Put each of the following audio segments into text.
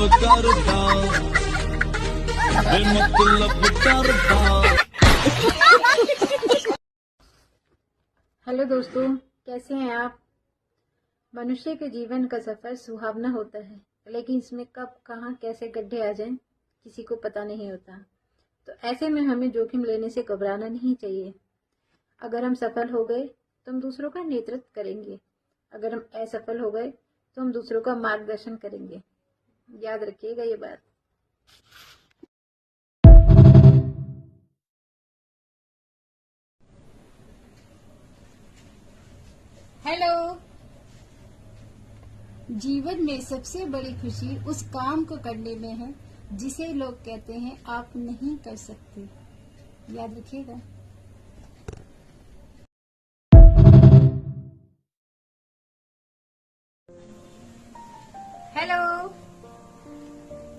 करदा बेमतलब करदा। हेलो दोस्तों, कैसे हैं आप। मनुष्य के जीवन का सफ़र सुहावना होता है, लेकिन इसमें कब कहाँ कैसे गड्ढे आ जाएं किसी को पता नहीं होता। तो ऐसे में हमें जोखिम लेने से घबराना नहीं चाहिए। अगर हम सफल हो गए तो हम दूसरों का नेतृत्व करेंगे, अगर हम असफल हो गए तो हम दूसरों का मार्गदर्शन करेंगे। याद रखिएगा ये बात। हेलो। जीवन में सबसे बड़ी खुशी उस काम को करने में है जिसे लोग कहते हैं आप नहीं कर सकते। याद रखिएगा। हेलो।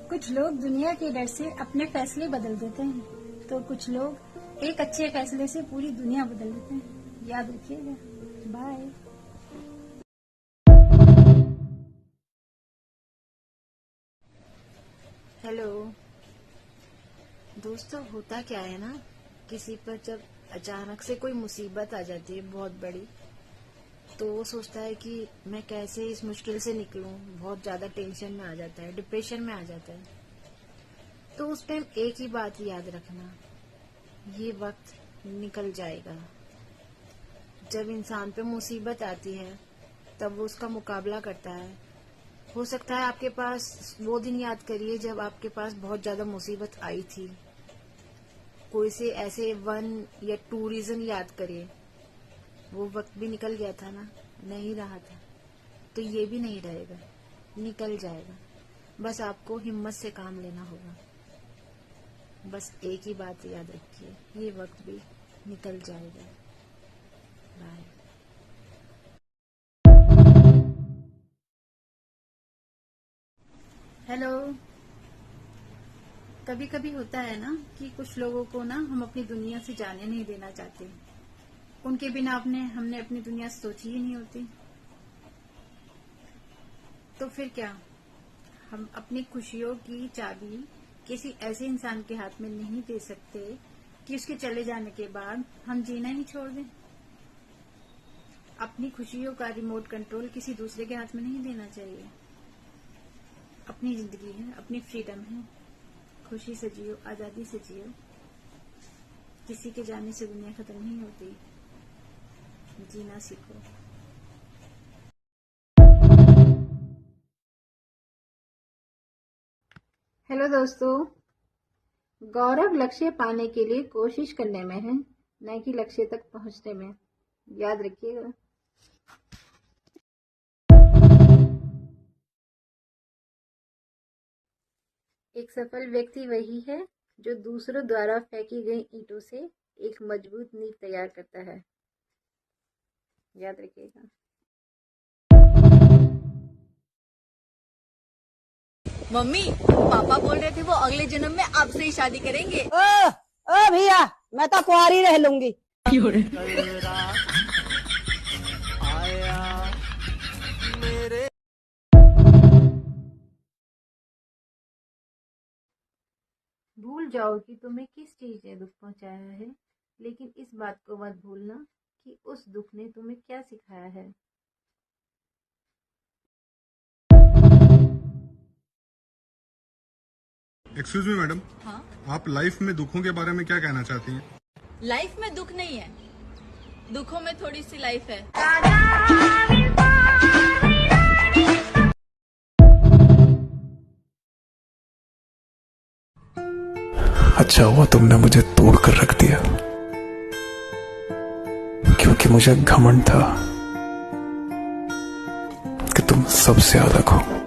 कुछ लोग दुनिया के डर से अपने फैसले बदल देते हैं, तो कुछ लोग एक अच्छे फैसले से पूरी दुनिया बदल देते हैं। याद रखिएगा। बाय। हेलो दोस्तों, होता क्या है ना, किसी पर जब अचानक से कोई मुसीबत आ जाती है बहुत बड़ी, तो वो सोचता है कि मैं कैसे इस मुश्किल से निकलूं। बहुत ज्यादा टेंशन में आ जाता है, डिप्रेशन में आ जाता है। तो उस टाइम एक ही बात याद रखना, ये वक्त निकल जाएगा। जब इंसान पे मुसीबत आती है तब वो उसका मुकाबला करता है। हो सकता है आपके पास वो दिन याद करिए जब आपके पास बहुत ज्यादा मुसीबत आई थी। कोई से ऐसे 1 या 2 रीजन याद करिए। वो वक्त भी निकल गया था ना, नहीं रहा था, तो ये भी नहीं रहेगा, निकल जाएगा। बस आपको हिम्मत से काम लेना होगा। बस एक ही बात याद रखिए, ये वक्त भी निकल जाएगा। बाय। हेलो। कभी कभी होता है ना कि कुछ लोगों को ना हम अपनी दुनिया से जाने नहीं देना चाहते। उनके बिना हमने अपनी दुनिया सोची ही नहीं होती। तो फिर क्या, हम अपनी खुशियों की चाबी किसी ऐसे इंसान के हाथ में नहीं दे सकते कि उसके चले जाने के बाद हम जीना ही छोड़ दें। अपनी खुशियों का रिमोट कंट्रोल किसी दूसरे के हाथ में नहीं देना चाहिए। अपनी जिंदगी है, अपनी फ्रीडम है, खुशी से जियो, आजादी से जियो। किसी के जाने से दुनिया खत्म नहीं होती, जीना सीखो। हेलो दोस्तों, गौरव लक्ष्य पाने के लिए कोशिश करने में है, न कि लक्ष्य तक पहुंचने में। याद रखिएगा। एक सफल व्यक्ति वही है जो दूसरों द्वारा फेंकी गई ईंटों से एक मजबूत नींव तैयार करता है। याद रखिएगा। मम्मी, पापा बोल रहे थे वो अगले जन्म में आपसे ही शादी करेंगे। ओ भैया, मैं तो कुंवारी रह लूंगी। भूल जाओ कि तुम्हें किस चीज ने दुख पहुंचाया है, लेकिन इस बात को मत भूलना कि उस दुख ने तुम्हें क्या सिखाया है। Excuse me madam. हाँ? आप लाइफ में दुखों के बारे में क्या कहना चाहती हैं? लाइफ में दुख नहीं है, दुखों में थोड़ी सी लाइफ है। अच्छा हुआ तुमने मुझे तोड़ कर रख दिया, क्योंकि मुझे घमंड था कि तुम सबसे अलग हो।